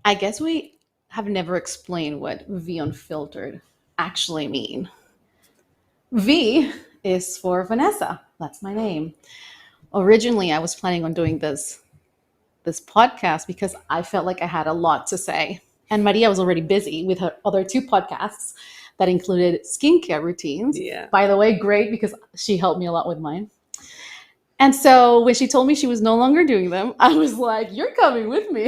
I guess we have never explained what V Unfiltered actually mean. V is for Vanessa. That's my name. Originally, I was planning on doing this podcast because I felt like I had a lot to say. And Maria was already busy with her other two podcasts that included skincare routines. Yeah. By the way, great because she helped me a lot with mine. And so when she told me she was no longer doing them, I was like, you're coming with me.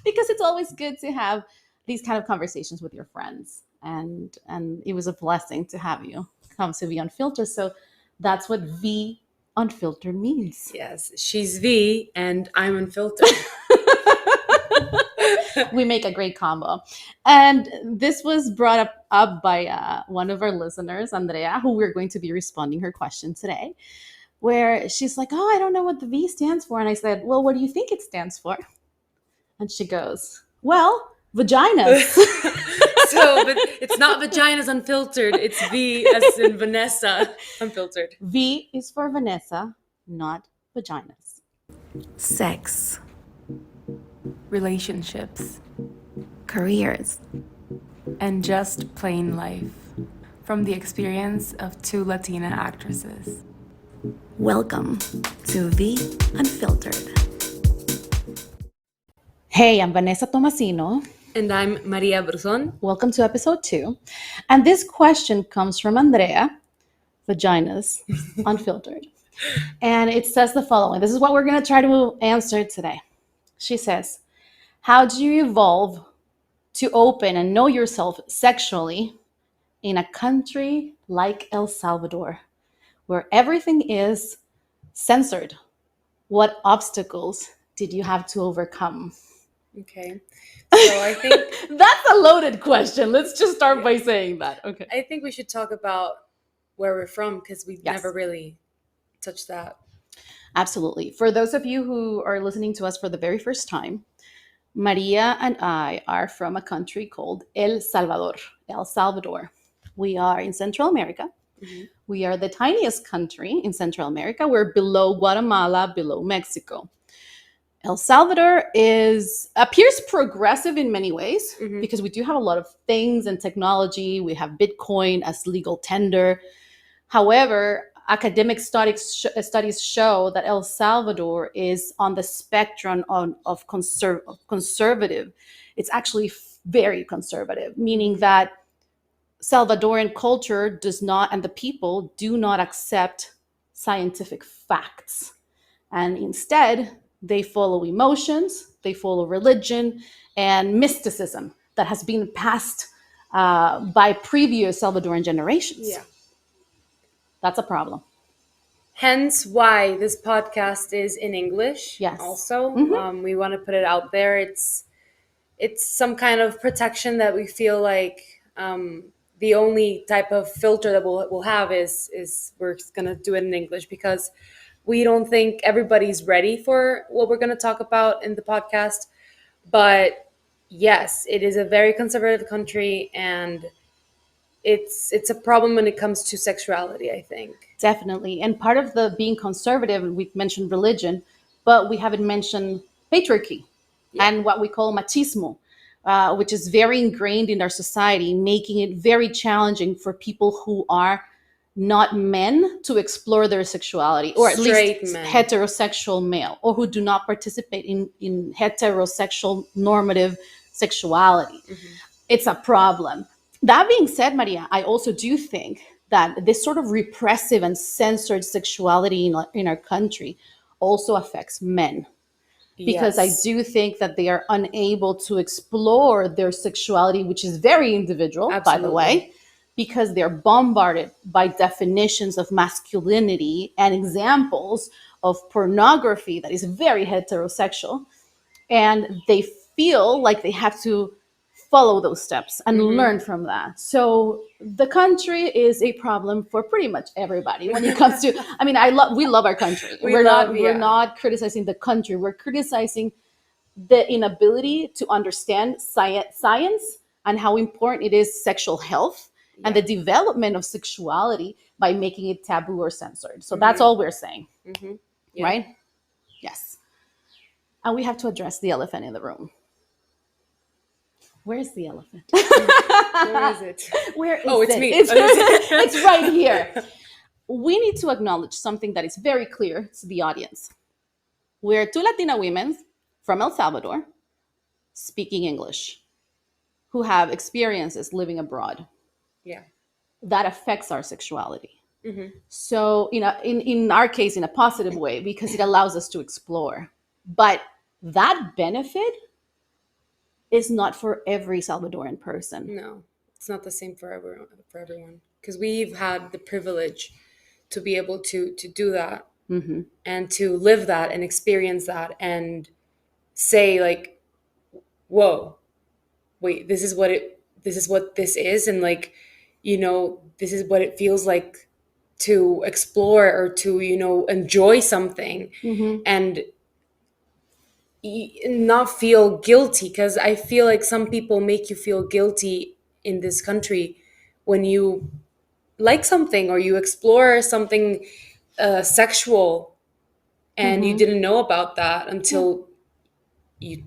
Because it's always good to have these kind of conversations with your friends. And it was a blessing to have you come to V Unfiltered. So that's what V Unfiltered means. Yes, she's V and I'm unfiltered. We make a great combo. And this was brought up by one of our listeners, Andrea, who we're going to be responding her question today, where she's like, oh, I don't know what the V stands for. And I said, well, what do you think it stands for? And she goes, well, vaginas. But it's not Vaginas Unfiltered. It's V as in Vanessa Unfiltered. V is for Vanessa, not vaginas. Sex, Relationships, careers, and just plain life. From the experience of two Latina actresses. welcome to V Unfiltered. Hey, I'm Vanessa Tomasino. And I'm Maria Bruzon. Welcome to episode 2. And this question comes from Andrea, Vaginas Unfiltered. And it says the following. This is what we're going to try to answer today. She says, how do you evolve to open and know yourself sexually in a country like El Salvador, where everything is censored? What obstacles did you have to overcome? Okay. So I think That's a loaded question. Let's just start by saying that. Okay. I think we should talk about where we're from because we've Yes. never really touched that. Absolutely. For those of you who are listening to us for the very first time, Maria and I are from a country called El Salvador. El Salvador. We are in Central America. Mm-hmm. We are the tiniest country in Central America. We're below Guatemala, below Mexico. El Salvador appears progressive in many ways Mhm. because we do have a lot of things and technology. We have Bitcoin as legal tender. However, academic studies show that El Salvador is on the spectrum of conservative. It's actually very conservative, meaning that Salvadoran culture does not, and the people do not accept scientific facts. And instead, they follow emotions, they follow religion and mysticism that has been passed by previous Salvadoran generations. Yeah. That's a problem. Hence why this podcast is in English. Yes. Also, Mhm. we want to put it out there. It's some kind of protection that we feel like the only type of filter that we'll have is we're gonna do it in English because we don't think everybody's ready for what we're gonna talk about in the podcast. But yes, it is a very conservative country, and it's a problem when it comes to sexuality, I think. Definitely. And part of the being conservative, we've mentioned religion, but we haven't mentioned patriarchy and what we call machismo, which is very ingrained in our society, making it very challenging for people who are not men to explore their sexuality, or at Straight least men. heterosexual male, or who do not participate in heterosexual normative sexuality. Mm-hmm. It's a problem. That being said, Maria, I also do think that this sort of repressive and censored sexuality in our country also affects men. Because Yes. I do think that they are unable to explore their sexuality, which is very individual, by the Absolutely. way, because they're bombarded by definitions of masculinity and examples of pornography that is very heterosexual. And they feel like they have to follow those steps and Mhm. learn from that. So the country is a problem for pretty much everybody when it comes to. I mean, we love our country. We're not criticizing the country. We're criticizing the inability to understand science and how important it is sexual health and the development of sexuality by making it taboo or censored. So that's all we're saying, Mm-hmm. Yeah. right? Yes. And we have to address the elephant in the room. Where's the elephant? Where is it? Where is Oh, it's it? me. It's right here. We need to acknowledge something that is very clear to the audience. We're two Latina women from El Salvador speaking English who have experiences living abroad Yeah. that affects our sexuality. Hmm. So, in our case, in a positive way, because it allows us to explore. But that benefit is not for every Salvadoran person. No, it's not the same for everyone. For everyone, because we've had the privilege to be able to do that Hmm. and to live that and experience that and say like, whoa, wait, this is what this is, and like, this is what it feels like to explore or to enjoy something Hmm. and not feel guilty, because I feel like some people make you feel guilty in this country when you like something or you explore something sexual and you Hmm. didn't know about that Yeah. until you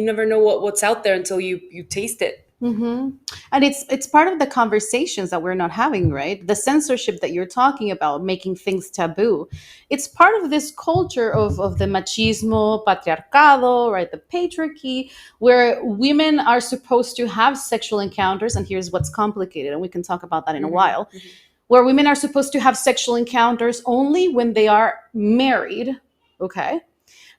never know what's out there until you taste it. Hmm. And it's part of the conversations that we're not having, right? The censorship that you're talking about, making things taboo. It's part of this culture of the machismo, patriarcado, right? The patriarchy, where women are supposed to have sexual encounters. And here's what's complicated, and we can talk about that in a Hmm. while, where women are supposed to have sexual encounters only when they are married. Okay.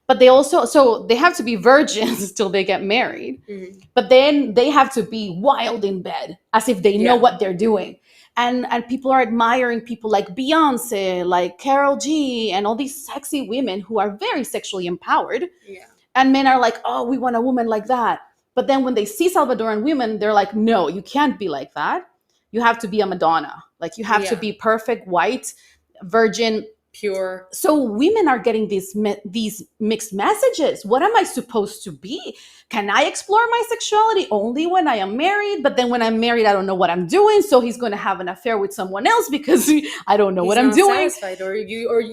But they have to be virgins till they get married, Hmm. but then they have to be wild in bed as if they know Yeah. what they're doing. And people are admiring people like Beyonce, like Carol G, and all these sexy women who are very sexually empowered, Yeah. and men are like, oh, we want a woman like that. But then when they see Salvadoran women, they're like, no, you can't be like that. You have to be a Madonna, like you have to Yeah. be perfect white virgin. Pure. So women are getting these mixed messages. What am I supposed to be? Can I explore my sexuality only when I am married? But then when I'm married, I don't know what I'm doing. So he's going to have an affair with someone else because I don't know He's what I'm not doing. satisfied, or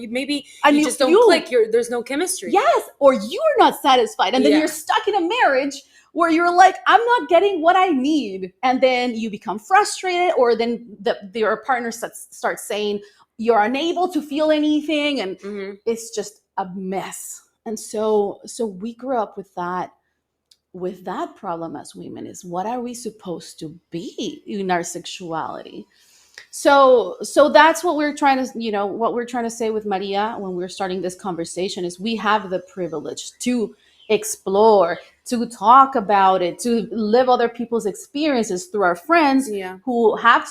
maybe And you you, just don't you click. There's no chemistry. yes, or you're not satisfied. And then Yeah. you're stuck in a marriage where you're like, I'm not getting what I need. And then you become frustrated, or then your partner starts saying you're unable to feel anything. And Hmm. it's just a mess. And so we grew up with that problem as women, is what are we supposed to be in our sexuality? So that's what we're trying to, what we're trying to say with Maria when we're starting this conversation, is we have the privilege to explore, to talk about it, to live other people's experiences through our friends Yeah. who have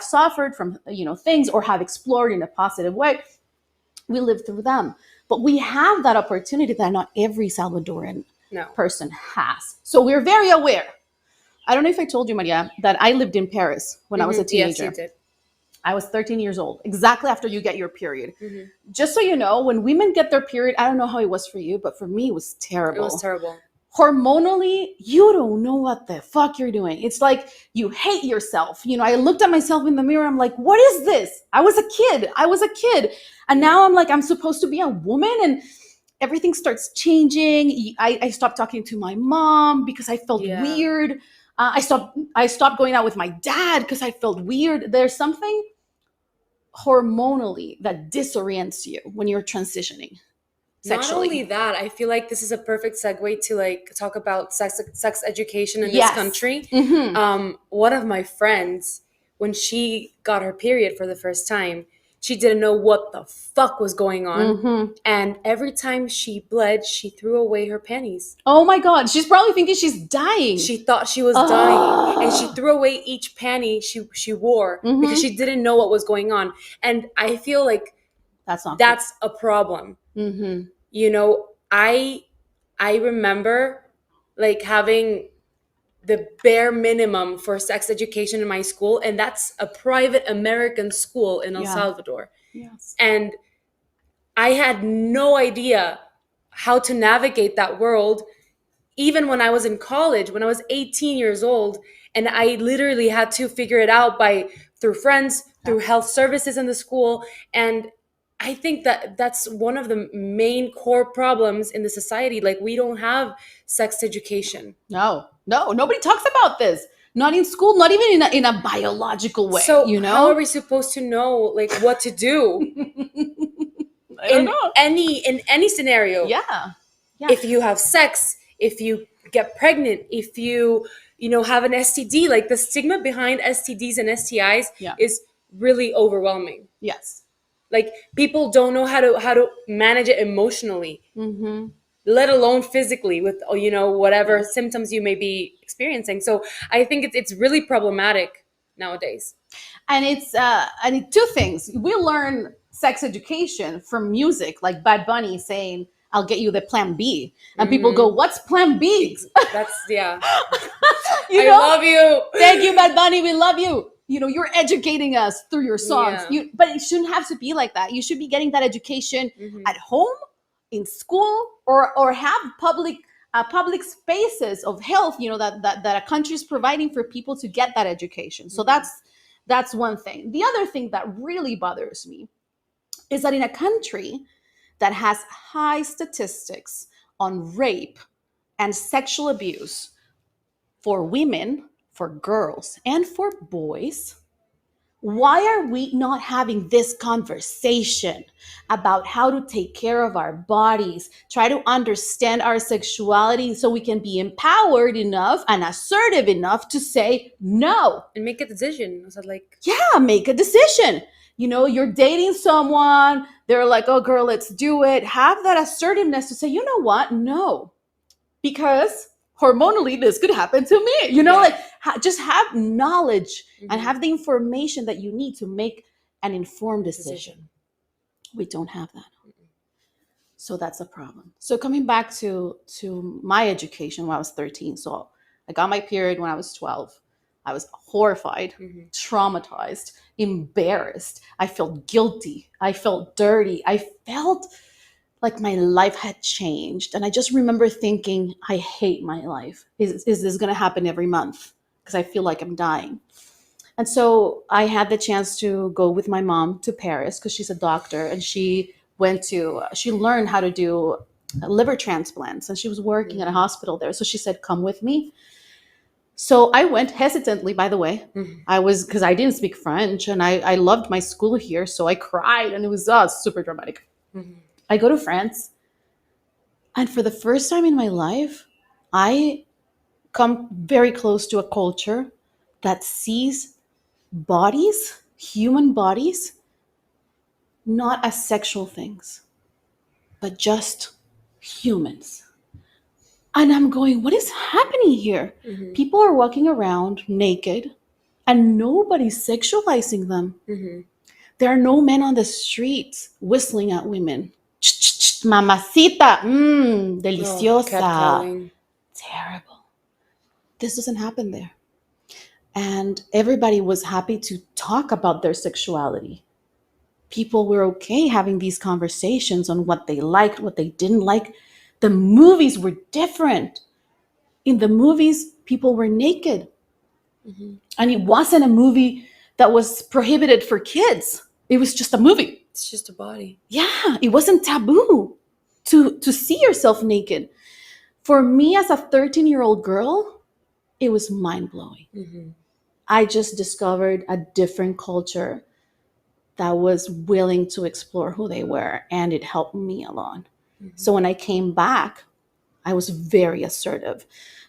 suffered from things, or have explored in a positive way. We live through them, but we have that opportunity that not every Salvadoran No. person has. So we're very aware. I don't know if I told you, Maria, that I lived in Paris when I was Hmm. a Yes, you teenager. did. I was 13 years old, exactly after you get your period. Hmm. Just so you know, when women get their period, I don't know how it was for you, but for me, it was It was terrible. terrible. Hormonally, you don't know what the fuck you're doing. It's like you hate yourself. I looked at myself in the mirror. I'm like, what is this? I was a kid. I was a kid. And now I'm like, I'm supposed to be a woman. And everything starts changing. I stopped talking to my mom because I felt Yeah. weird. I stopped going out with my dad because I felt weird. There's something hormonally that disorients you when you're transitioning Not only sexually. that, I feel like this is a perfect segue to like talk about sex education in this Yes. country. Hmm. One of my friends, when she got her period for the first time, she didn't know what the fuck was going on, Hmm. and every time she bled, she threw away her panties. Oh my God. She's probably thinking she's dying. She thought she was dying, and she Oh. threw away each panty she wore because Hmm. she didn't know what was going on. And I feel like That's not cool. that's a problem. Hmm. You know, I remember like having the bare minimum for sex education in my school, and that's a private American school in El Yeah. Salvador. Yes. And I had no idea how to navigate that world even when I was in college, when I was 18 years old, and I literally had to figure it out by through friends, Yeah. through health services in the school. And I think that that's one of the main core problems in the society. Like, we don't have sex education. No, no, nobody talks about this. Not in school, not even in a biological way, So you how are know? we supposed to know like what to do I don't know. in any scenario? Yeah. Yeah. If you have sex, if you get pregnant, if you know, have an STD, like the stigma behind STDs and STIs Yeah. is really overwhelming. Yes. Like, people don't know how to manage it emotionally, Mm-hmm. let alone physically with, you know, whatever Yeah. symptoms you may be experiencing. So I think it's really problematic nowadays. And two things. We learn sex education from music, like Bad Bunny saying, "I'll get you the Plan B," and people go, "What's Plan B?" That's, yeah. You I know? love you. Thank you, Bad Bunny. We love you. You know, you're educating us through your songs. Yeah. But it shouldn't have to be like that. You should be getting that education Mhm. at home, in school, or have public spaces of health. You know that a country is providing for people to get that education. So that's one thing. The other thing that really bothers me is that in a country that has high statistics on rape and sexual abuse for women, for girls, and for boys, why are we not having this conversation about how to take care of our bodies, try to understand our sexuality so we can be empowered enough and assertive enough to say no? And make a decision. So, like, Yeah, make a decision. You know, you're dating someone, they're like, "Oh, girl, let's do it." Have that assertiveness to say, "You know what? No, because hormonally this could happen to me." You know, Yeah. like just have knowledge and Mhm. have the information that you need to make an informed decision. Decision. We don't have that. So that's a problem. So coming back to my education when I was 13. So I got my period when I was 12. I was horrified, Mhm. traumatized, embarrassed. I felt guilty. I felt dirty. I felt like my life had changed. And I just remember thinking, I hate my life. Is this going to happen every month? Because I feel like I'm dying. And so I had the chance to go with my mom to Paris because she's a doctor, and she learned how to do liver transplants, and she was working at a hospital there. So she said, "Come with me." So I went hesitantly, by the way. Mhm. Because I didn't speak French, and I loved my school here. So I cried, and it was super dramatic. Mhm. I go to France, and for the first time in my life, I come very close to a culture that sees bodies, human bodies, not as sexual things, but just humans. And I'm going, what is happening here? Mhm. People are walking around naked and nobody's sexualizing them. Mhm. There are no men on the streets whistling at women. Mamacita, Oh, deliciosa. catcalling. Terrible. This doesn't happen there. And everybody was happy to talk about their sexuality. People were okay having these conversations on what they liked, what they didn't like. The movies were different. In the movies, people were naked. Mhm. And it wasn't a movie that was prohibited for kids. It was just a movie. It's just a body. Yeah, it wasn't taboo to see yourself naked. For me as a 13-year-old girl, it was mind-blowing. Mhm. I just discovered a different culture that was willing to explore who they were, and it helped me a lot. So when I came back, I was very assertive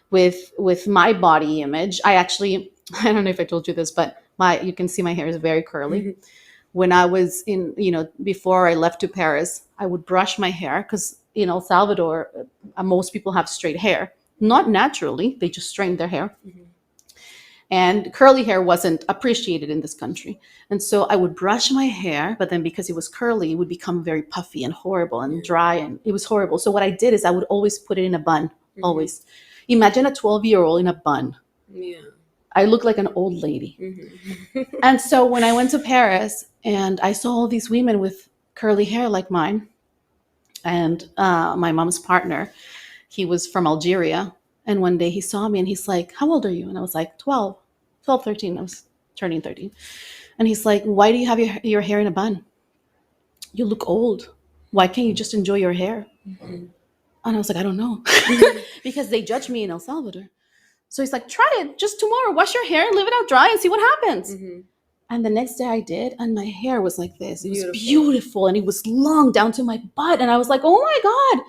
with my body image. I actually, I don't know if I told you this, but you can see my hair is very curly. Mhm. When I was before I left to Paris, I would brush my hair because in El Salvador, most people have straight hair, not naturally, they just straighten their hair. Mhm. And curly hair wasn't appreciated in this country. And so I would brush my hair, but then because it was curly, it would become very puffy and horrible and dry, and it was horrible. So what I did is I would always put it in a bun, always. Imagine a 12-year-old in a bun. Yeah. I look like an old lady. Mhm. And so when I went to Paris and I saw all these women with curly hair like mine, and my mom's partner, he was from Algeria. And one day he saw me and he's like, "How old are you?" And I was like, 12, 12, 13. I was turning 13. And he's like, "Why do you have your hair in a bun?" you look old. Why can't you just enjoy your hair? Mhm. And I was like, I don't know. Because they judge me in El Salvador. So he's like, try it just tomorrow. Wash your hair, leave it out dry, and see what happens. Mhm. And the next day I did, and my hair was like this. It was Beautiful. beautiful, and it was long down to my butt. And I was like, oh my God,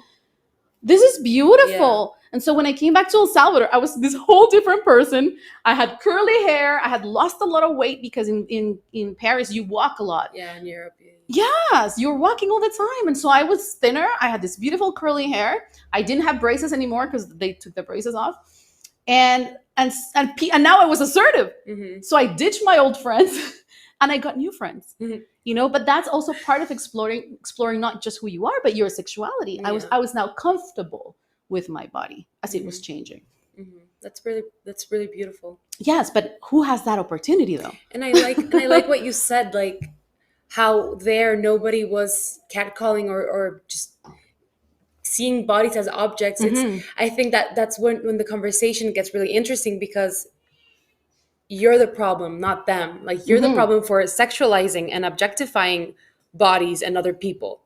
this is beautiful. And so when I came back to El Salvador, I was this whole different person. I had curly hair. I had lost a lot of weight because in Paris, you walk a lot. Yeah, in Europe. Yes, you were walking all the time. And so I was thinner. I had this beautiful curly hair. I didn't have braces anymore because they took the braces off. And now I was assertive. Mhm. So I ditched my old friends and I got new friends. Mhm. But that's also part of exploring not just who you are, but your sexuality. Yeah. I was now comfortable with my body as it was changing. Mhm. That's really beautiful. Yes, but who has that opportunity though? And I like what you said, like how there nobody was catcalling or just seeing bodies as objects. It's I think that's when the conversation gets really interesting, because you're the problem, not them. Like you're the problem for sexualizing and objectifying bodies and other people.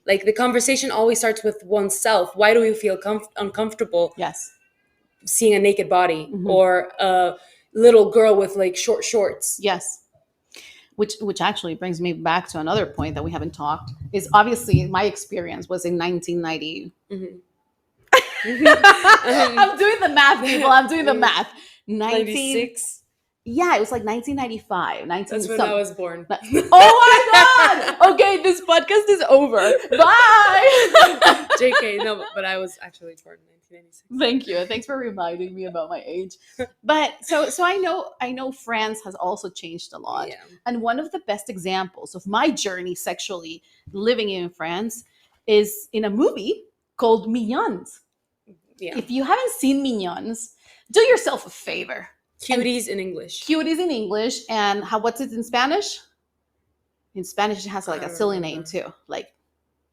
Like the conversation always starts with oneself. Why do we feel uncomfortable Yes. seeing a naked body or a little girl with like short shorts? Yes. Which actually brings me back to another point that we haven't talked, is obviously my experience was in 1990. I'm doing the math, people. I'm doing the math. 96. Yeah, it was like 1995. That's when I was born. Oh my God! Okay, this podcast is over. Bye. JK, no, but I was actually born in 1996. Thank you. Thanks for reminding me about my age. But so I know France has also changed a lot. Yeah. And one of the best examples of my journey sexually living in France is in a movie called Mignons. Yeah. If you haven't seen Mignons, do yourself a favor. Cuties in English. Cuties in English, and what's it in Spanish? In Spanish, it has like a silly name too, like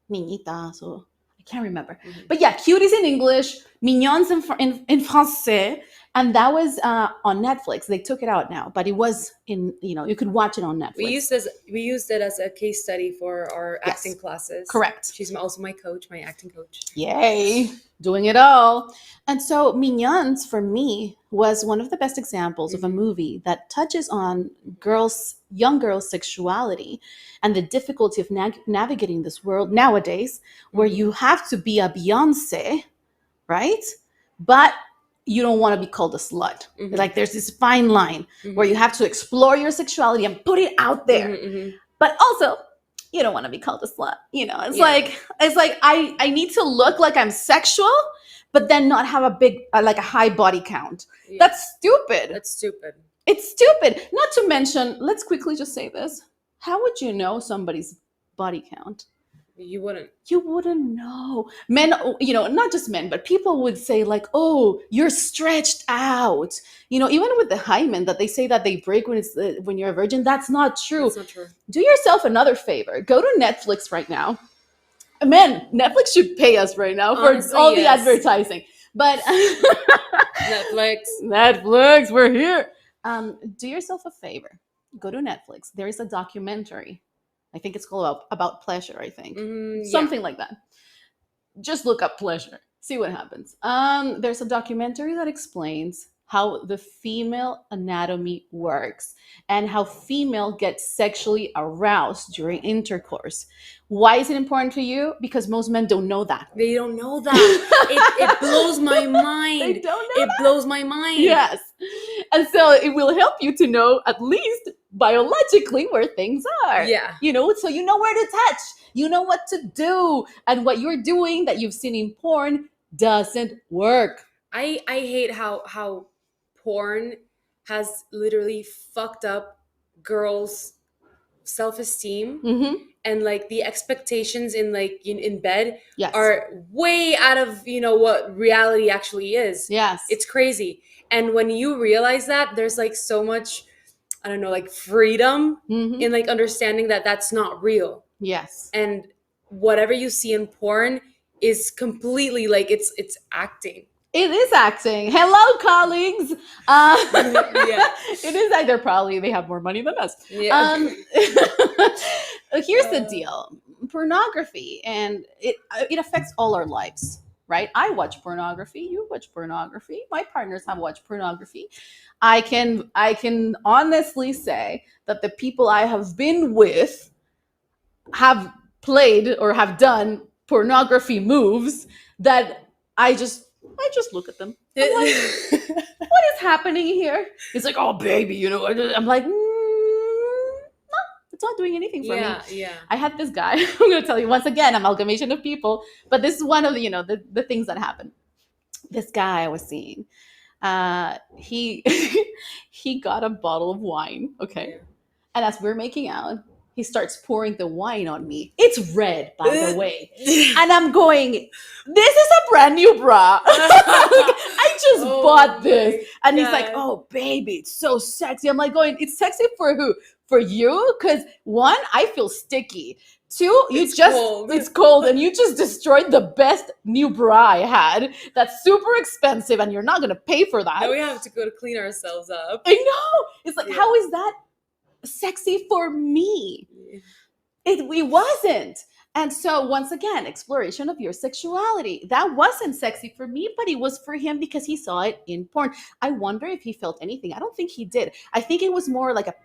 niñitas, or I can't remember. But yeah, Cuties in English, Mignons in français, and that was on Netflix. They took it out now, but it was you could watch it on Netflix. We used it as a case study for our Yes. acting classes. Correct. She's also my coach, my acting coach. Yay, doing it all. And so Mignons for me was one of the best examples of a movie that touches on young girls' sexuality and the difficulty of navigating this world nowadays, where you have to be a Beyonce, right? But you don't want to be called a slut. Like there's this fine line where you have to explore your sexuality and put it out there. But also, you don't want to be called a slut. It's like I need to look like I'm sexual, but then not have a high body count. Yeah. That's stupid. That's stupid. It's stupid. Not to mention, let's quickly just say this. How would you know somebody's body count? You wouldn't. You wouldn't know. Men, not just men, but people would say like, oh, you're stretched out. Even with the hymen that they say that they break when you're a virgin, that's not true. That's not true. Do yourself another favor. Go to Netflix right now. Man, Netflix should pay us right now for Honestly, all the yes. advertising. But Netflix, we're here. Do yourself a favor. Go to Netflix. There is a documentary. I think it's called about pleasure, I think. Something like that. Just look up pleasure. See what happens. There's a documentary that explains how the female anatomy works and how female gets sexually aroused during intercourse. Why is it important to you? Because most men don't know that. They don't know that. It blows my mind. They don't know It blows my mind. Yes. And so it will help you to know, at least biologically, where things are. Yeah. So you know where to touch. You know what to do. And what you're doing that you've seen in porn doesn't work. I hate how porn has literally fucked up girls' self-esteem, and like the expectations in bed Yes. are way out of what reality actually is. Yes. It's crazy. And when you realize that, there's like so much, I don't know, like freedom in like understanding that that's not real. Yes. And whatever you see in porn is completely like it's acting. It is acting. Hello, colleagues. Yeah. It is either probably they have more money than us. Yeah. Here's the deal. pornography, and it affects all our lives, right? I watch pornography, you watch pornography, my partners have watched pornography. I can honestly say that the people I have been with have played or have done pornography moves that I just look at them. I'm like, what is happening here? He's like, oh baby, I'm like, it's not doing anything for me. Yeah. I had this guy. I'm going to tell you once again, amalgamation of people, but this is one of the things that happened. This guy I was seeing, he he got a bottle of wine, okay, Yeah. and as we're making out, he starts pouring the wine on me. It's red, by the way, and I'm going, "This is a brand new bra. I just Oh bought this." my And he's like, God. "Oh, baby, it's so sexy." I'm like, going, "It's sexy for who? For you? Because one, I feel sticky. Two, Cold. it's cold, and you just destroyed the best new bra I had. That's super expensive, and you're not gonna pay for that." Now we have to go to clean ourselves up. I know. It's like, Yeah. how is that sexy for me? It wasn't. And so once again, exploration of your sexuality. That wasn't sexy for me, but it was for him because he saw it in porn. I wonder if he felt anything. I don't think he did. I think it was more like a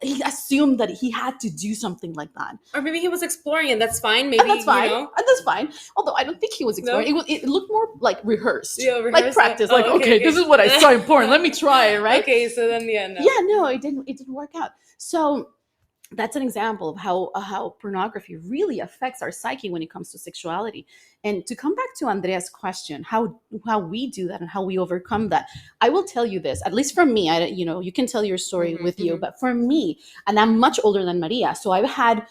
he assumed that he had to do something like that. Or maybe he was exploring, and that's fine. Maybe And that's fine. You know. And that's fine. Although I don't think he was exploring. No? It looked more like rehearsed. Yeah, Like rehearsed. practice. Oh, Like, okay, this is what I saw in porn. Let me try it, right? Okay, so then no. Yeah, no, it didn't work out. So that's an example of how pornography really affects our psyche when it comes to sexuality. And to come back to Andrea's question, how we do that and how we overcome that, I will tell you this. At least for me, you can tell your story with you, but for me, and I'm much older than Maria, so I've had.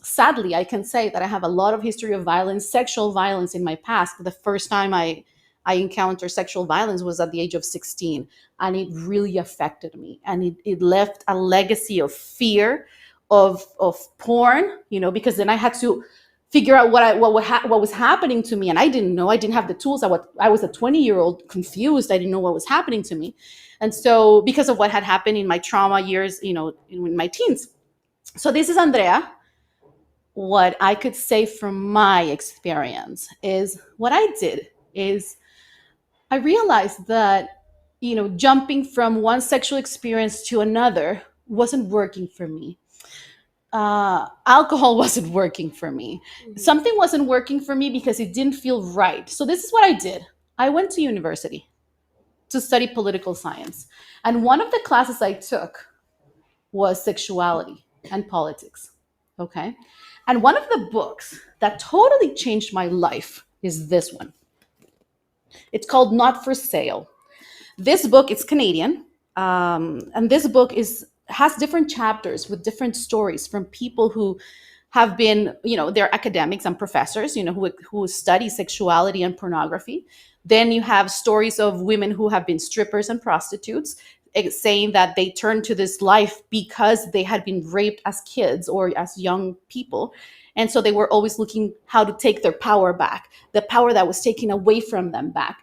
Sadly, I can say that I have a lot of history of violence, sexual violence in my past. The first time I encountered sexual violence was at the age of 16, and it really affected me. And it left a legacy of fear, of porn, because then I had to figure out what was happening to me, and I didn't know. I didn't have the tools. I was a 20-year-old confused. I didn't know what was happening to me, and so because of what had happened in my trauma years, in my teens. So this is Andrea. What I could say from my experience is what I did is I realized that, jumping from one sexual experience to another wasn't working for me. Alcohol wasn't working for me. Something wasn't working for me because it didn't feel right. So this is what I did. I went to university to study political science. And one of the classes I took was sexuality and politics. Okay. And one of the books that totally changed my life is this one. It's called Not for Sale. This book is Canadian, and this book has different chapters with different stories from people who have been, they're academics and professors, who study sexuality and pornography. Then you have stories of women who have been strippers and prostitutes, saying that they turned to this life because they had been raped as kids or as young people. And so they were always looking how to take their power back, the power that was taken away from them back.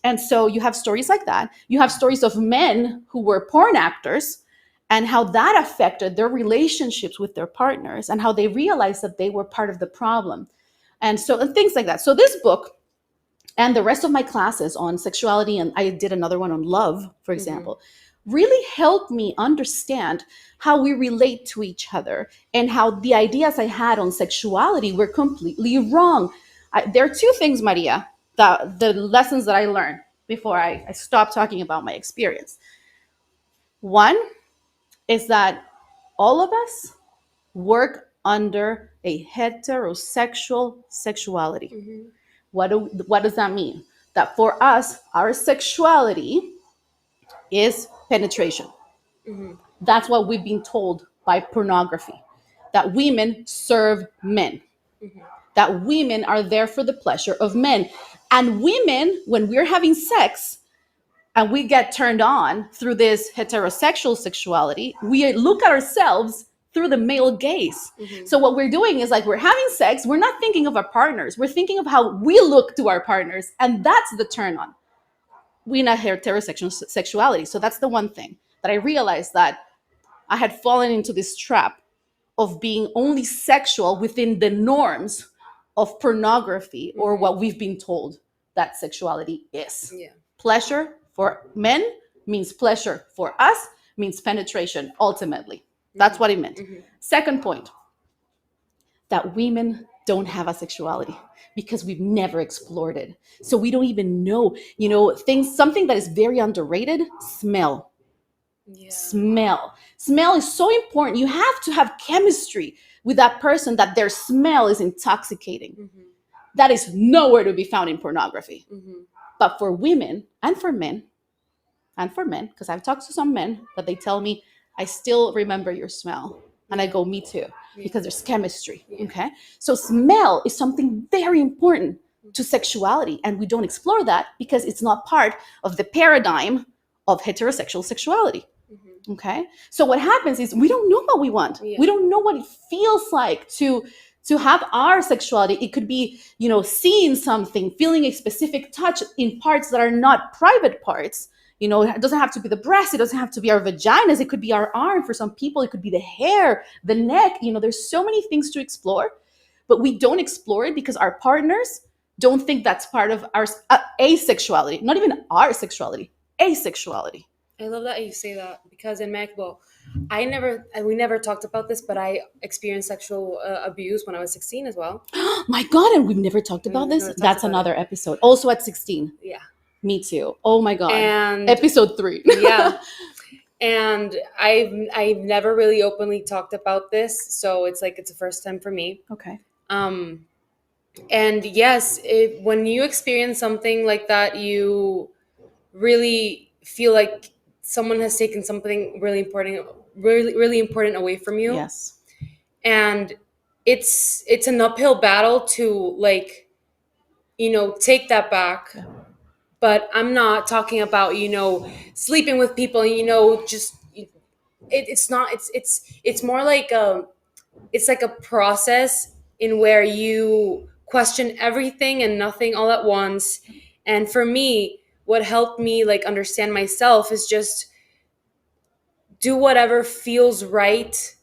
And so you have stories like that. You have stories of men who were porn actors and how that affected their relationships with their partners and how they realized that they were part of the problem. And things like that. So this book and the rest of my classes on sexuality, and I did another one on love, for example, really helped me understand how we relate to each other and how the ideas I had on sexuality were completely wrong. There are two things, Maria, the lessons that I learned before I stopped talking about my experience. One is that all of us work under a heterosexual sexuality. What does that mean? That for us, our sexuality is penetration. That's what we've been told by pornography, that women serve men, that women are there for the pleasure of men. And women, when we're having sex and we get turned on through this heterosexual sexuality, we look at ourselves through the male gaze. So what we're doing is, like, we're having sex, we're not thinking of our partners, we're thinking of how we look to our partners, and that's the turn on. We not heterosexual sexuality. So that's the one thing that I realized, that I had fallen into this trap of being only sexual within the norms of pornography or what we've been told that sexuality is. Yeah. Pleasure for men means pleasure for us, means penetration, ultimately. That's what it meant. Second point, that women don't have a sexuality because we've never explored it. So we don't even know, something that is very underrated, smell. Yeah. Smell is so important. You have to have chemistry with that person that their smell is intoxicating. That is nowhere to be found in pornography. But for women and for men, because I've talked to some men that they tell me, I still remember your smell. And I go, me too, because there's chemistry. Okay. So smell is something very important to sexuality. And we don't explore that because it's not part of the paradigm of heterosexual sexuality. Okay. So what happens is we don't know what we want. Yeah. We don't know what it feels like to have our sexuality. It could be, seeing something, feeling a specific touch in parts that are not private parts. It doesn't have to be the breast. It doesn't have to be our vaginas. It could be our arm. For some people, it could be the hair, the neck. There's so many things to explore, but we don't explore it because our partners don't think that's part of our asexuality. Not even our sexuality, asexuality. I love that you say that because in Macbo, we never talked about this, but I experienced sexual abuse when I was 16 as well. My God, and we've never talked about this? That's another episode. Also at 16. Yeah. Me too. Oh my God. And episode 3. Yeah. And I've never really openly talked about this, so it's the first time for me. Okay. And yes, when you experience something like that, you really feel like someone has taken something really important away from you. Yes. And it's an uphill battle to take that back. Yeah. But I'm not talking about sleeping with people, just it's more like it's like a process in where you question everything and nothing all at once. And for me, what helped me understand myself is just do whatever feels right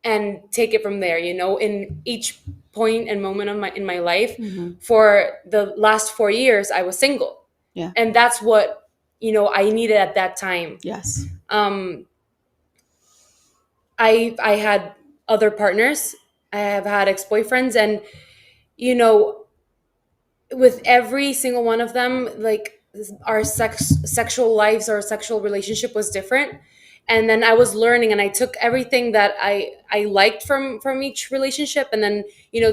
and take it from there, in each point and moment of in my life. For the last 4 years I was single. Yeah. And that's what I needed at that time. Yes. I had other partners. I have had ex-boyfriends, and with every single one of them, our sexual lives, our sexual relationship was different. And then I was learning, and I took everything that I liked from each relationship, and then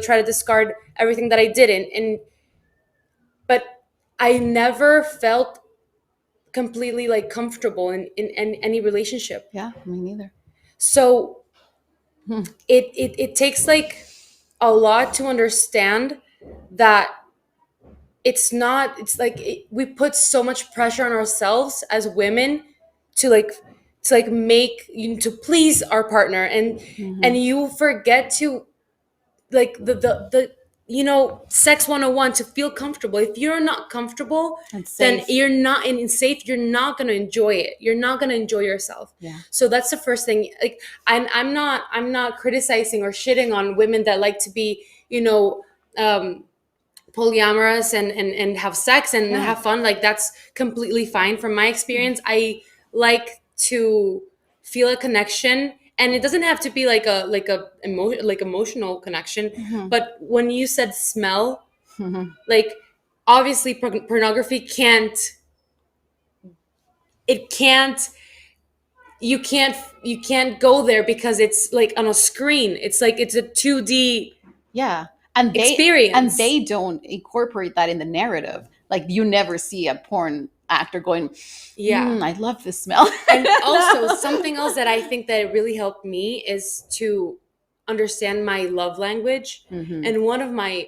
try to discard everything that I didn't. But I never felt completely comfortable in any relationship. Yeah, me neither. So it takes a lot to understand that we put so much pressure on ourselves as women to make to please our partner, and you forget to the sex 101, to feel comfortable. If you're not comfortable, then you're not in safe, you're not going to enjoy it, you're not going to enjoy yourself. Yeah. So that's the first thing. I'm not criticizing or shitting on women that like to be polyamorous and have sex and have fun. That's completely fine. From my experience, I like to feel a connection, and it doesn't have to be emotional connection. But when you said smell, obviously pornography you can't go there because it's on a screen. It's it's a 2D experience, and they don't incorporate that in the narrative. You never see a porn actor going, I love this smell. And also something else that I think that it really helped me is to understand my love language. And one of my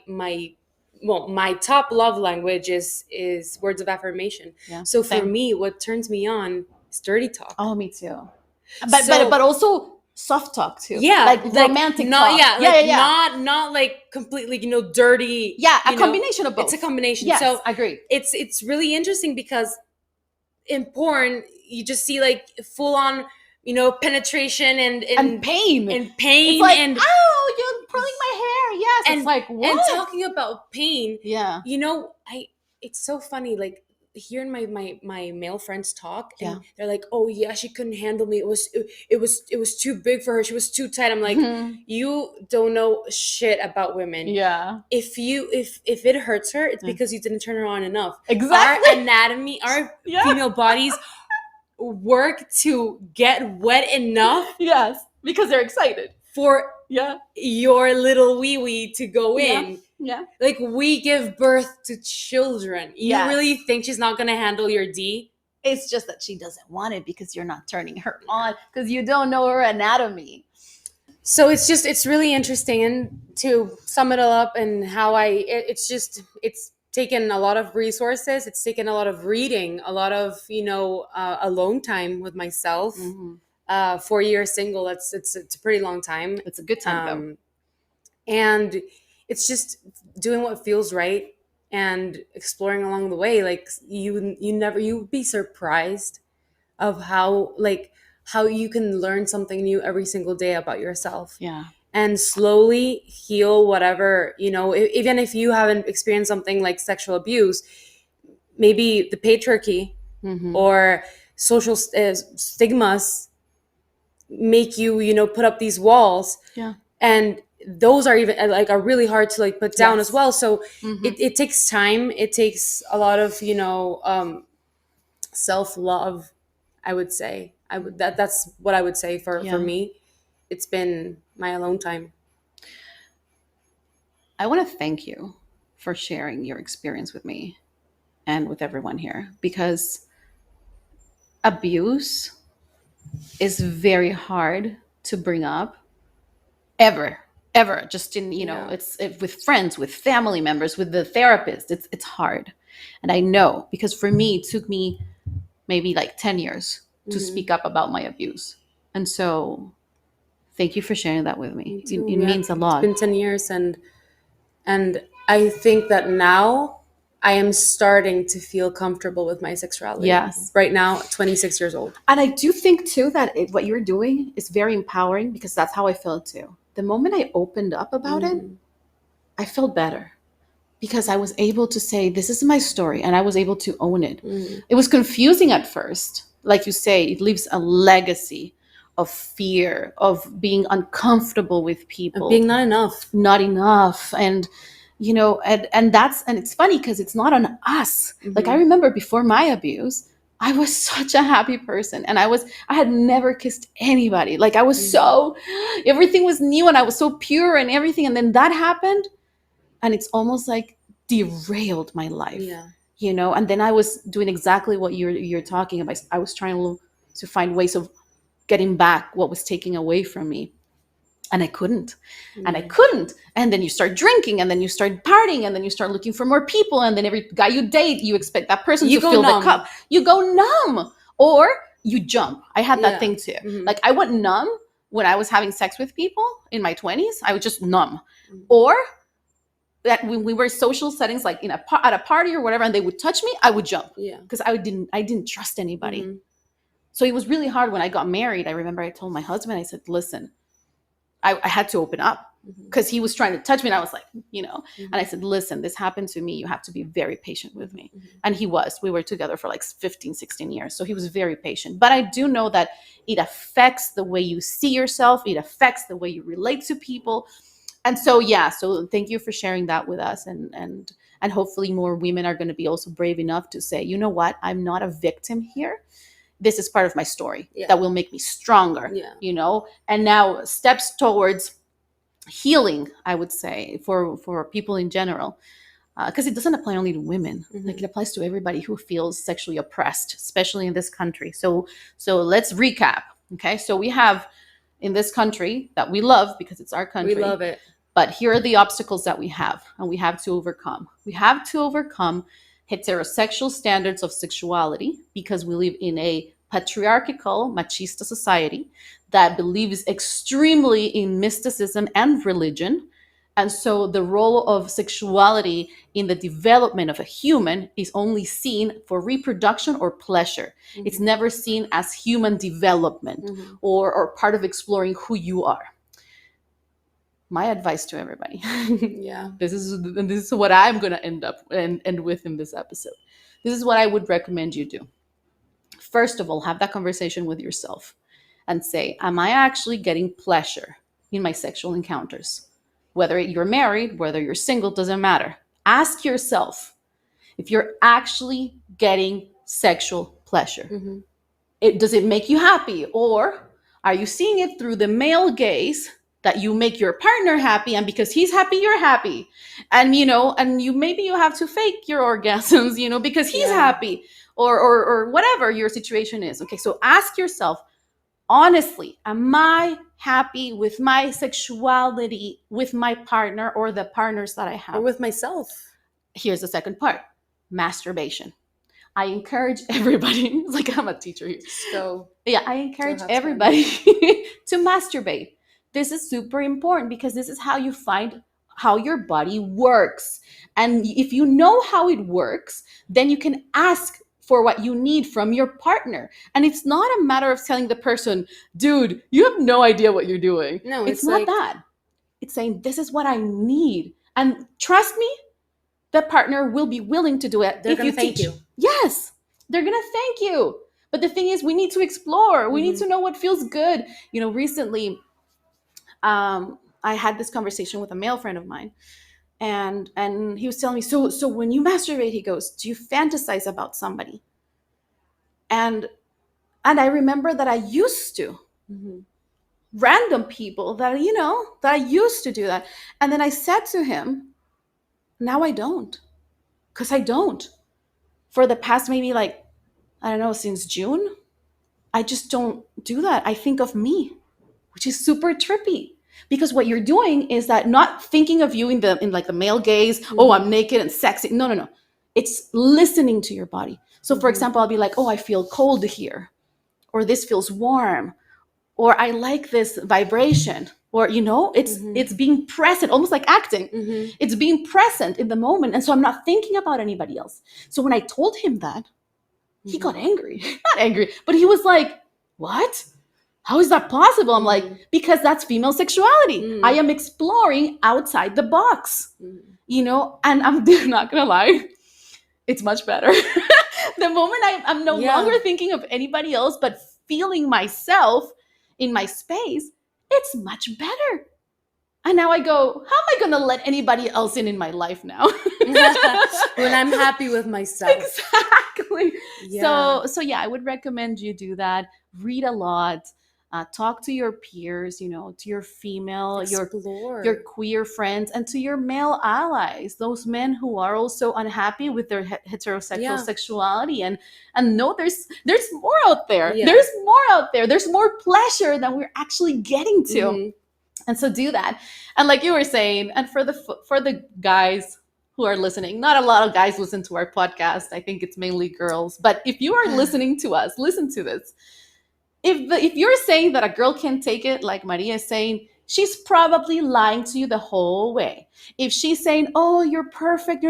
top love language is words of affirmation. So for me, what turns me on is dirty talk. Oh, me too. But also soft talk too. Yeah, romantic talk. Yeah. Not completely dirty. Yeah, a combination of both. It's a combination. Yes, so I agree. It's really interesting because in porn you just see full on penetration and and pain. and It's pain like, and oh, you're pulling my hair. Yes. and It's like, what? and talking about pain. Yeah. I it's so funny, like hearing my male friends talk, and Yeah. they're like, oh yeah, she couldn't handle me, it was too big for her, she was too tight. I'm like, you don't know shit about women. Yeah. If it hurts her, it's Yeah. because you didn't turn her on enough. Exactly. Our anatomy, our Yeah. female bodies work to get wet enough Yes. Because they're excited. for Yeah. your little wee wee to go Yeah. in. Yeah. Like, we give birth to children. You Yes. really think she's not going to handle your D? It's just that she doesn't want it because you're not turning her on, because you don't know her anatomy. So it's really interesting. And to sum it all up, and how it's taken a lot of resources. It's taken a lot of reading, a lot of, alone time with myself. 4 years single. It's a pretty long time. It's a good time though. And it's just doing what feels right and exploring along the way. Like, you'd be surprised of how you can learn something new every single day about yourself. Yeah. And slowly heal whatever, even if you haven't experienced something like sexual abuse, maybe the patriarchy or social stigmas make you, put up these walls. Yeah. And those are even are really hard to put down Yes. as well. So it takes time. It takes a lot of self-love, I would say. That's what I would say for me. It's been my alone time. I want to thank you for sharing your experience with me and with everyone here, because abuse is very hard to bring up ever, just in, Yeah. it's with friends, with family members, with the therapist. It's hard. And I know, because for me, it took me maybe like 10 years to speak up about my abuse. And so thank you for sharing that with me. It means a lot. It's been 10 years, and I think that now I am starting to feel comfortable with my sexuality. Yes. Right now, 26 years old. And I do think too that what you're doing is very empowering, because that's how I felt too. The moment I opened up about it, I felt better, because I was able to say, this is my story, and I was able to own it. It was confusing at first. Like you say, it leaves a legacy of fear, of being uncomfortable with people, Of being not enough. And and it's funny because it's not on us. Like, I remember before my abuse, I was such a happy person, and I had never kissed anybody. Like, I was so, everything was new, and I was so pure and everything. And then that happened, and it's almost like derailed my life. Yeah. And then I was doing exactly what you're talking about. I was trying to find ways of getting back what was taken away from me, and I couldn't. And then you start drinking, and then you start partying, and then you start looking for more people, and then every guy you date, you expect that person You to go fill numb. the cup. You go numb, or you jump. I had that Yeah. thing too. Like, I went numb when I was having sex with people in my 20s. I was just numb. Or that when we were social settings, like at a party or whatever, and they would touch me, I would jump. Yeah. Because I didn't trust anybody. So it was really hard when I got married. I remember I told my husband, I said, listen, I had to open up, because he was trying to touch me, and I was like, and I said, listen, this happened to me. You have to be very patient with me. And we were together for like 15, 16 years. So he was very patient. But I do know that it affects the way you see yourself. It affects the way you relate to people. And so, so thank you for sharing that with us. And hopefully more women are going to be also brave enough to say, you know what, I'm not a victim here. This is part of my story that will make me stronger, and now steps towards healing, I would say, for people in general, because it doesn't apply only to women. Like, it applies to everybody who feels sexually oppressed, especially in this country. So let's recap. Okay. So we have, in this country that we love because it's our country. We love it. But here are the obstacles that we have, and we have to overcome. We have to overcome heterosexual standards of sexuality, because we live in a patriarchal, machista society that believes extremely in mysticism and religion. And so the role of sexuality in the development of a human is only seen for reproduction or pleasure. It's never seen as human development or part of exploring who you are. My advice to everybody. Yeah. This is what I'm going to end with in this episode. This is what I would recommend you do. First of all, have that conversation with yourself and say, am I actually getting pleasure in my sexual encounters? Whether you're married, whether you're single, doesn't matter. Ask yourself if you're actually getting sexual pleasure. Does it make you happy? Or are you seeing it through the male gaze that you make your partner happy, and because he's happy, you're happy? And maybe you have to fake your orgasms, because he's happy, or whatever your situation is. Okay, so ask yourself, honestly, am I happy with my sexuality with my partner or the partners that I have? Or with myself. Here's the second part: masturbation. I encourage everybody, it's like I'm a teacher here. So yeah, I encourage everybody to masturbate. This is super important because this is how you find how your body works. And if you know how it works, then you can ask for what you need from your partner. And it's not a matter of telling the person, dude, you have no idea what you're doing. No, it's not that. It's saying, this is what I need. And trust me, the partner will be willing to do it. They're going to thank you. Yes, they're going to thank you. But the thing is, we need to explore. We need to know what feels good. Recently, I had this conversation with a male friend of mine, and he was telling me, so when you masturbate, he goes, do you fantasize about somebody? And I remember that I used to. Random people that I used to do that. And then I said to him, now I don't. Because I don't. For the past maybe I don't know, since June, I just don't do that. I think of me, which is super trippy. Because what you're doing is that not thinking of you in the male gaze, oh, I'm naked and sexy. No. It's listening to your body. So for example, I'll be like, oh, I feel cold here, or this feels warm, or I like this vibration, or it's being present, almost like acting. It's being present in the moment. And so I'm not thinking about anybody else. So when I told him that, he got angry. Not angry, but he was like, what? How is that possible? I'm like, because that's female sexuality. I am exploring outside the box, and I'm not gonna lie, it's much better. The moment I'm no longer thinking of anybody else, but feeling myself in my space, it's much better. And now I go, how am I going to let anybody else in my life now? When I'm happy with myself. Exactly. Yeah. So yeah, I would recommend you do that. Read a lot. Talk to your peers, to your female, your queer friends, and to your male allies, those men who are also unhappy with their heterosexual sexuality, and know there's more out there. Yeah. There's more out there. There's more pleasure than we're actually getting to. And so do that. And like you were saying, and for the guys who are listening, not a lot of guys listen to our podcast. I think it's mainly girls. But if you are listening to us, listen to this. If you're saying that a girl can't take it, like Maria is saying, she's probably lying to you the whole way. If she's saying, oh, you're perfect,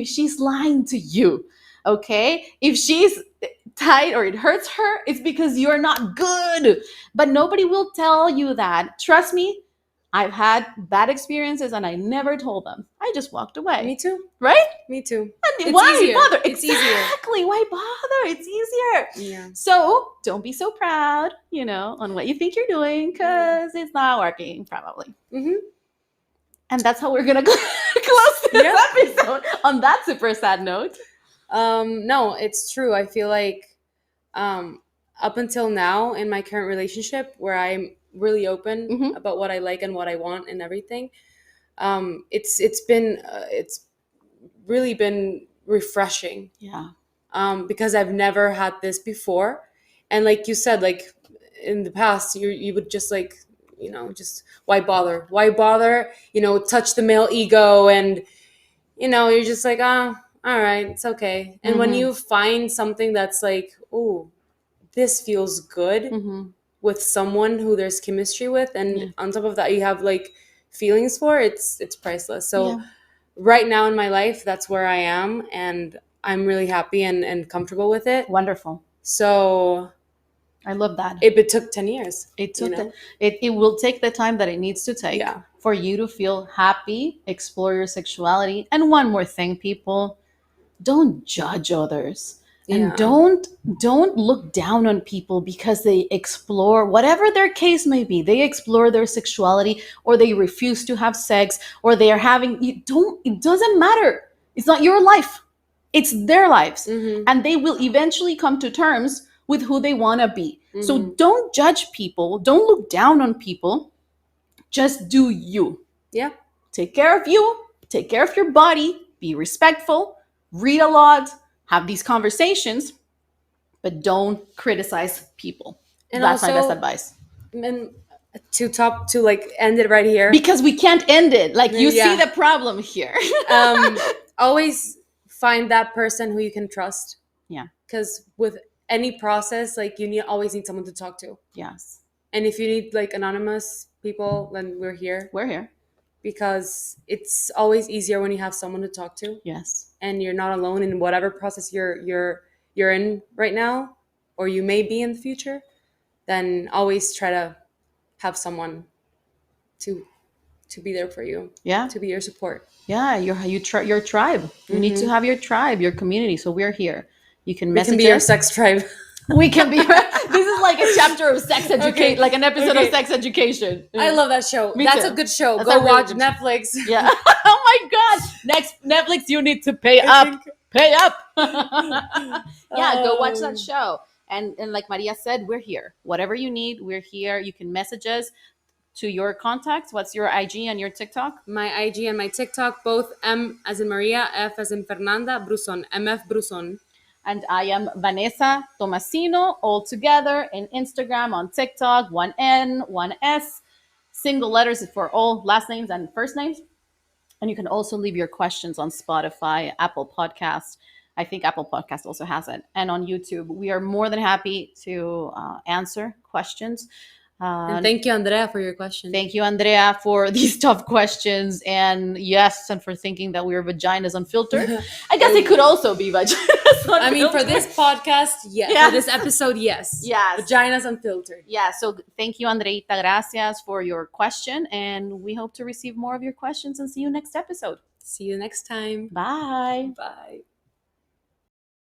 she's lying to you. Okay? If she's tight or it hurts her, it's because you're not good. But nobody will tell you that. Trust me, I've had bad experiences and I never told them. I just walked away. Me too. Right? Me too. And why easier. bother? It's exactly. easier. Why bother? It's easier. Yeah. So don't be so proud, on what you think you're doing, because it's not working, probably. And that's how we're going to close this episode on that super sad note. No, it's true. I feel like up until now in my current relationship, where I'm really open about what I like and what I want and everything, it's really been refreshing. Yeah. Because I've never had this before, and like you said, like in the past, you would just just why bother, touch the male ego, and you're just like, oh, all right, it's okay. And when you find something that's like, oh, this feels good with someone who there's chemistry with, and on top of that you have like feelings for, it's priceless. So Yeah. right now in my life, that's where I am, and I'm really happy and comfortable with it. Wonderful. So I love that. it took 10 years. It took it will take the time that it needs to take Yeah. for you to feel happy, explore your sexuality. And one more thing, people, don't judge others. And Yeah. don't look down on people because they explore whatever their case may be. They explore their sexuality, or they refuse to have sex, or they are having, you don't, it doesn't matter. It's not your life. It's their lives. Mm-hmm. And they will eventually come to terms with who they want to be. So Mm-hmm. don't judge people, don't look down on people. Just do you. Yeah. Take care of you, take care of your body, be respectful, read a lot, have these conversations, but don't criticize people. And That's my best also, advice. and to like end it right here. Because we can't end it. Like, you see Yeah. the problem here. Always find that person who you can trust. Yeah. Because with any process, like you always need someone to talk to. Yes. And if you need like anonymous people, then we're here. We're here. Because it's always easier when you have someone to talk to, Yes. and you're not alone in whatever process you're in right now, or you may be in the future. Then always try to have someone to be there for you. Yeah. To be your support. Yeah, your tribe. You need to have your tribe, your community. So we're here. You can We message can be your us. sex tribe. We can be. This is like a chapter of sex education, Okay, like an episode okay. of sex education. I love that show. Me That's too. a good show. That's Go a really watch good show. Netflix. Yeah. Oh my God. Next Netflix, you need to pay up. Pay up. Yeah, go watch that show. And like Maria said, we're here. Whatever you need, we're here. You can message us to your contacts. What's your IG and your TikTok? My IG and my TikTok, both M as in Maria, F as in Fernanda, Bruson, MF Bruson. And I am Vanessa Tomasino, all together in Instagram, on TikTok, one N, one S, single letters for all last names and first names. And you can also leave your questions on Spotify, Apple Podcast. I think Apple Podcast also has it. And on YouTube. We are more than happy to answer questions. And thank you, Andrea, for your question. Thank you, Andrea, for these tough questions. And yes, and for thinking that we are Vaginas Unfiltered. I guess it could also be Vaginas Unfiltered. I mean, for this podcast, yes. Yeah. For this episode, yes. Yes. Vaginas Unfiltered. Yeah, so thank you, Andreita. Gracias for your question. And we hope to receive more of your questions and see you next episode. See you next time. Bye. Bye.